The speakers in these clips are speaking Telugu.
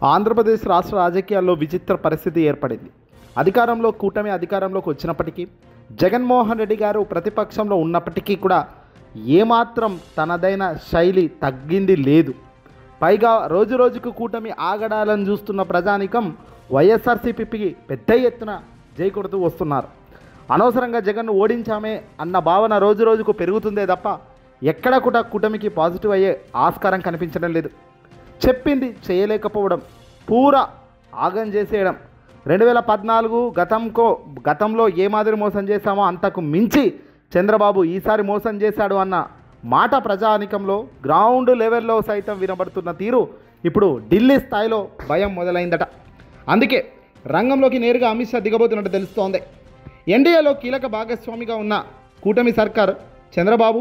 ఆంధ్రప్రదేశ్ రాష్ట్ర రాజకీయాల్లో విచిత్ర పరిస్థితి ఏర్పడింది. కూటమి అధికారంలోకి వచ్చినప్పటికీ జగన్మోహన్ రెడ్డి గారు ప్రతిపక్షంలో ఉన్నప్పటికీ కూడా ఏమాత్రం తనదైన శైలి తగ్గింది లేదు. పైగా రోజురోజుకు కూటమి ఆగడాలను చూస్తున్న ప్రజానికం వైఎస్ఆర్సీపీకి పెద్ద ఎత్తున జై కొడుతూ వస్తున్నారు. అనవసరంగా జగన్ను ఓడించామే అన్న భావన రోజురోజుకు పెరుగుతుందే తప్ప ఎక్కడ కూడా కూటమికి పాజిటివ్ అయ్యే ఆస్కారం కనిపించడం లేదు. చెప్పింది చేయలేకపోవడం, పూరా ఆగం చేసేయడం. 2014 గతంలో ఏ మాదిరి మోసం చేశామో అంతకు మించి చంద్రబాబు ఈసారి మోసం చేశాడు అన్న మాట ప్రజానికంలో గ్రౌండ్ లెవెల్లో సైతం వినబడుతున్న తీరు ఇప్పుడు ఢిల్లీ స్థాయిలో భయం మొదలైందట. అందుకే రంగంలోకి నేరుగా అమిత్ షా దిగబోతున్నట్టు తెలుస్తోంది. ఎన్డీఏలో కీలక భాగస్వామిగా ఉన్న కూటమి సర్కార్ చంద్రబాబు,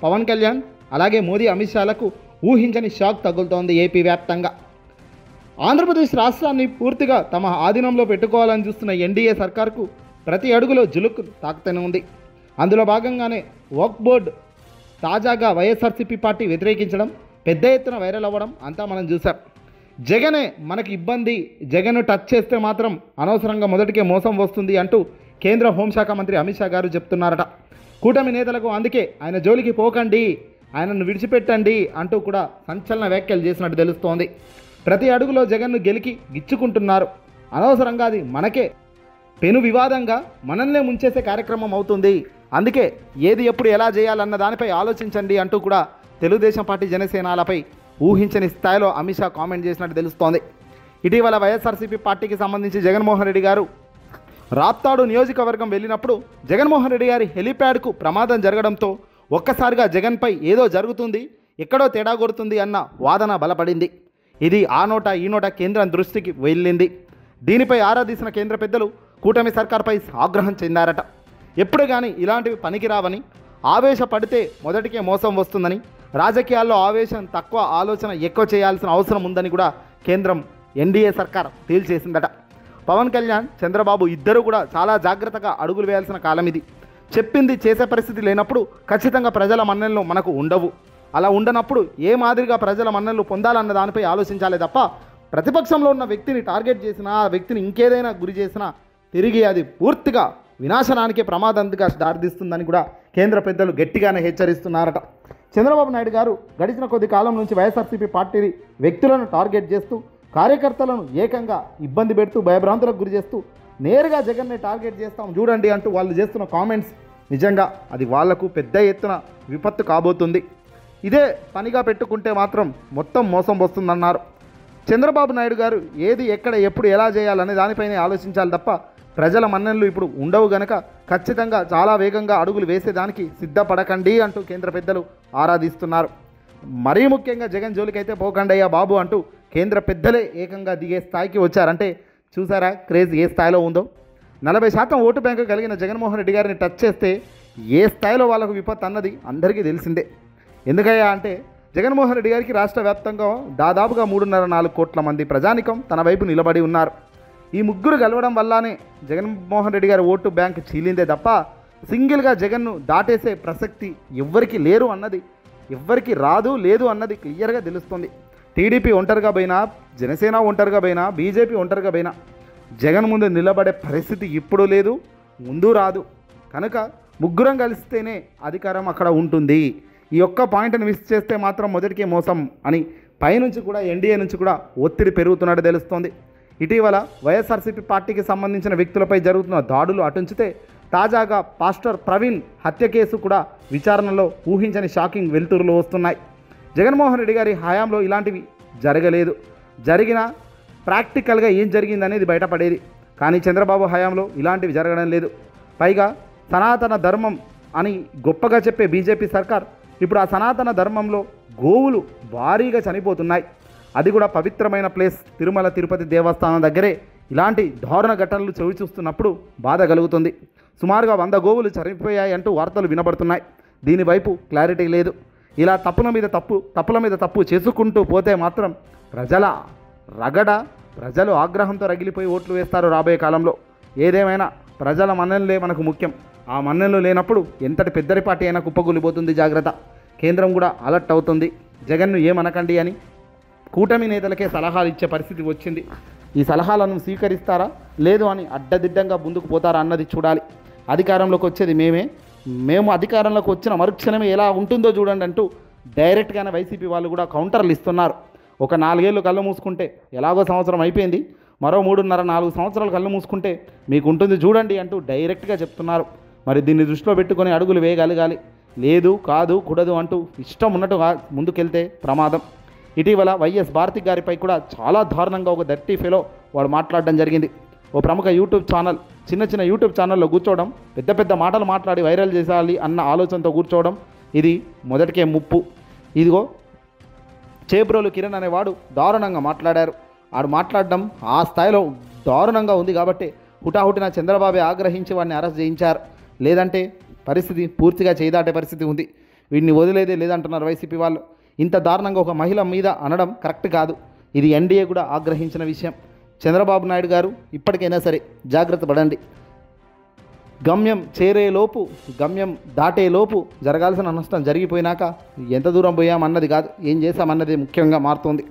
పవన్ కళ్యాణ్, అలాగే మోదీ, అమిత్ షాలకు ఊహించని షాక్ తగులుతోంది ఏపీ వ్యాప్తంగా. ఆంధ్రప్రదేశ్ రాష్ట్రాన్ని పూర్తిగా తమ ఆధీనంలో పెట్టుకోవాలని చూస్తున్న ఎన్డీఏ సర్కార్కు ప్రతి అడుగులో జులుక్కు తాకుతూనే ఉంది. అందులో భాగంగానే వక్ఫ్ బోర్డు తాజాగా వైఎస్ఆర్సీపీ పార్టీ వ్యతిరేకించడం, పెద్ద ఎత్తున వైరల్ అవ్వడం అంతా మనం చూసాం. జగనే మనకి ఇబ్బంది, జగన్ టచ్ చేస్తే మాత్రం అనవసరంగా మొదటికే మోసం వస్తుంది అంటూ కేంద్ర హోంశాఖ మంత్రి అమిత్ షా గారు చెప్తున్నారట. కూటమి నేతలకు అందుకే ఆయన జోలికి పోకండి, ఆయనను విడిచిపెట్టండి అంటూ కూడా సంచలన వ్యాఖ్యలు చేసినట్టు తెలుస్తోంది. ప్రతి అడుగులో జగన్ను గిచ్చుకుంటున్నారు. అనవసరంగా అది మనకే పెను వివాదంగా మనల్నే ముంచేసే కార్యక్రమం అవుతుంది. అందుకే ఏది ఎప్పుడు ఎలా చేయాలన్న దానిపై ఆలోచించండి అంటూ కూడా తెలుగుదేశం పార్టీ, జనసేనలపై ఊహించని స్థాయిలో అమిత్ షా కామెంట్ చేసినట్టు తెలుస్తోంది. ఇటీవల వైఎస్ఆర్సీపీ పార్టీకి సంబంధించి జగన్మోహన్ రెడ్డి గారు రాప్తాడు నియోజకవర్గం వెళ్ళినప్పుడు జగన్మోహన్ రెడ్డి గారి హెలిప్యాడ్కు ప్రమాదం జరగడంతో ఒక్కసారిగా జగన్పై ఏదో జరుగుతుంది, ఎక్కడో తేడా కొడుతుంది అన్న వాదన బలపడింది. ఇది ఆ నోట ఈ నోట కేంద్రం దృష్టికి వెళ్ళింది. దీనిపై ఆరా తీసిన కేంద్ర పెద్దలు కూటమి సర్కార్పై ఆగ్రహం చెందారట. ఎప్పుడు కానీ ఇలాంటివి పనికిరావని, ఆవేశపడితే మొదటికే మోసం వస్తుందని, రాజకీయాల్లో ఆవేశం తక్కువ, ఆలోచన ఎక్కువ చేయాల్సిన అవసరం ఉందని కూడా కేంద్రం ఎన్డీఏ సర్కార్ తేల్చేసిందట. పవన్ కళ్యాణ్, చంద్రబాబు ఇద్దరు కూడా చాలా జాగ్రత్తగా అడుగులు వేయాల్సిన కాలం ఇది. చెప్పింది చేసే పరిస్థితి లేనప్పుడు ఖచ్చితంగా ప్రజల మన్ననలు మనకు ఉండవు. అలా ఉండనప్పుడు ఏ మాదిరిగా ప్రజల మన్ననలు పొందాలన్న దానిపై ఆలోచించాలి తప్ప ప్రతిపక్షంలో ఉన్న వ్యక్తిని టార్గెట్ చేసినా, ఆ వ్యక్తిని ఇంకేదైనా గురి చేసినా తిరిగి అది పూర్తిగా వినాశనానికి ప్రమాదంగా దారితీస్తుందని కూడా కేంద్ర పెద్దలు గట్టిగానే హెచ్చరిస్తున్నారట. చంద్రబాబు నాయుడు గారు గడిచిన కొద్ది కాలం నుంచి వైఎస్ఆర్సీపీ పార్టీ వ్యక్తులను టార్గెట్ చేస్తూ, కార్యకర్తలను ఏకంగా ఇబ్బంది పెడుతూ, భయభ్రాంతులకు గురి చేస్తూ నేరుగా జగన్ని టార్గెట్ చేస్తాం చూడండి అంటూ వాళ్ళు చేస్తున్న కామెంట్స్ నిజంగా అది వాళ్లకు పెద్ద ఎత్తున విపత్తు కాబోతుంది. ఇదే పనిగా పెట్టుకుంటే మాత్రం మొత్తం మోసం వస్తుందన్నారు. చంద్రబాబు నాయుడు గారు ఏది ఎక్కడ ఎప్పుడు ఎలా చేయాలనే దానిపైనే ఆలోచించాలి తప్ప ప్రజల మన్ననలు ఇప్పుడు ఉండవు గనక ఖచ్చితంగా చాలా వేగంగా అడుగులు వేసేదానికి సిద్ధపడకండి అంటూ కేంద్ర పెద్దలు ఆరాధిస్తున్నారు. మరీ ముఖ్యంగా జగన్ జోలికైతే పోకండయ్యా బాబు అంటూ కేంద్ర పెద్దలే ఏకంగా దిగే స్థాయికి వచ్చారంటే చూసారా క్రేజ్ ఏ స్థాయిలో ఉందో. 40% ఓటు బ్యాంకు కలిగిన జగన్మోహన్ రెడ్డి గారిని టచ్ చేస్తే ఏ స్థాయిలో వాళ్ళకు విపత్తు అన్నది అందరికీ తెలిసిందే. ఎందుకయ్యా అంటే జగన్మోహన్ రెడ్డి గారికి రాష్ట్ర వ్యాప్తంగా దాదాపుగా 3.5-4 కోట్ల మంది ప్రజానికం తన వైపు నిలబడి ఉన్నారు. ఈ ముగ్గురు కలవడం వల్లనే జగన్మోహన్ రెడ్డి గారి ఓటు బ్యాంక్ చీలిందే తప్ప సింగిల్గా జగన్ను దాటేసే ప్రసక్తి ఎవ్వరికి లేరు అన్నది, ఎవ్వరికి రాదు లేదు అన్నది క్లియర్గా తెలుస్తుంది. టీడీపీ ఒంటరిగా పోయినా, జనసేన ఒంటరిగా పోయినా, బీజేపీ ఒంటరిగా పోయినా జగన్ ముందు నిలబడే పరిస్థితి ఇప్పుడు లేదు, ముందు రాదు. కనుక ముగ్గురం కలిస్తేనే అధికారం అక్కడ ఉంటుంది. ఈ ఒక్క పాయింట్ని మిస్ చేస్తే మాత్రం మొదటికే మోసం అని పైనుంచి కూడా ఎన్డీఏ నుంచి కూడా ఒత్తిడి పెరుగుతున్నట్టు తెలుస్తోంది. ఇటీవల వైఎస్ఆర్సీపీ పార్టీకి సంబంధించిన వ్యక్తులపై జరుగుతున్న దాడులు అటుంచితే తాజాగా పాస్టర్ ప్రవీణ్ హత్య కేసు కూడా విచారణలో ఊహించని షాకింగ్ వెలుతురులు వస్తున్నాయి. జగన్మోహన్ రెడ్డి గారి హయాంలో ఇలాంటివి జరగలేదు. జరిగిన ప్రాక్టికల్గా ఏం జరిగిందనేది బయటపడేది. కానీ చంద్రబాబు హయాంలో ఇలాంటివి జరగడం లేదు. పైగా సనాతన ధర్మం అని గొప్పగా చెప్పే బీజేపీ సర్కార్ ఇప్పుడు ఆ సనాతన ధర్మంలో గోవులు భారీగా చనిపోతున్నాయి. అది కూడా పవిత్రమైన ప్లేస్ తిరుమల తిరుపతి దేవస్థానం దగ్గరే ఇలాంటి దారుణ ఘటనలు చవి చూస్తున్నప్పుడు బాధ కలుగుతుంది. సుమారుగా 100 గోవులు చనిపోయాయి అంటూ వార్తలు వినబడుతున్నాయి. దీనివైపు క్లారిటీ లేదు. ఇలా తప్పుల మీద తప్పు చేసుకుంటూ పోతే మాత్రం ప్రజల రగడ, ప్రజలు ఆగ్రహంతో రగిలిపోయి ఓట్లు వేస్తారు రాబోయే కాలంలో. ఏదేమైనా ప్రజల మన్ననలే మనకు ముఖ్యం. ఆ మన్ననలు లేనప్పుడు ఎంతటి పెద్దరి పార్టీ అయినా కుప్పకూలిపోతుంది. జాగ్రత్త. కేంద్రం కూడా అలర్ట్ అవుతుంది. జగన్ను ఏమనకండి అని కూటమి నేతలకే సలహాలు ఇచ్చే పరిస్థితి వచ్చింది. ఈ సలహాలను స్వీకరిస్తారా లేదు అని అడ్డదిడ్డంగా ముందుకు పోతారా అన్నది చూడాలి. అధికారంలోకి వచ్చేది మేము అధికారంలోకి వచ్చిన మరుక్షణమే ఎలా ఉంటుందో చూడండి అంటూ డైరెక్ట్గానే వైసీపీ వాళ్ళు కూడా కౌంటర్లు ఇస్తున్నారు. ఒక 4 ఏళ్ళు కళ్ళు మూసుకుంటే ఎలాగో సంవత్సరం అయిపోయింది, మరో 3.5-4 సంవత్సరాలు కళ్ళు మూసుకుంటే మీకు ఉంటుంది చూడండి అంటూ డైరెక్ట్గా చెప్తున్నారు. మరి దీన్ని దృష్టిలో పెట్టుకొని అడుగులు వేయగలగాలి. లేదు కాదు కూడదు అంటూ ఇష్టం ఉన్నట్టుగా ముందుకెళ్తే ప్రమాదం. ఇటీవల వైఎస్ భారతి గారిపై కూడా చాలా దారుణంగా ఒక డర్టీ ఫెలో వాడు మాట్లాడడం జరిగింది. ఓ ప్రముఖ యూట్యూబ్ ఛానల్ చిన్న యూట్యూబ్ ఛానల్లో కూర్చోవడం, పెద్ద మాటలు మాట్లాడి వైరల్ చేయాలి అన్న ఆలోచనతో కూర్చోవడం ఇది మొదటికే ముప్పు. ఇదిగో చేబ్రోలు కిరణ్ అనేవాడు దారుణంగా మాట్లాడారు. ఆడు మాట్లాడడం ఆ స్థాయిలో దారుణంగా ఉంది కాబట్టి హుటాహుటిన చంద్రబాబే ఆగ్రహించి వాడిని అరెస్ట్ చేయించారు. లేదంటే పరిస్థితి పూర్తిగా చేదాటే పరిస్థితి ఉంది. వీడిని వదిలేదే లేదంటున్నారు వైసీపీ వాళ్ళు. ఇంత దారుణంగా ఒక మహిళ మీద అనడం కరెక్ట్ కాదు. ఇది ఎన్డీఏ కూడా ఆగ్రహించిన విషయం. చంద్రబాబు నాయుడు గారు ఇప్పటికైనా సరే జాగ్రత్త పడండి. గమ్యం దాటేలోపు జరగాల్సిన నష్టం జరిగిపోయినాక ఎంత దూరం పోయామన్నది కాదు, ఏం చేశామన్నది ముఖ్యంగా మారుతుంది.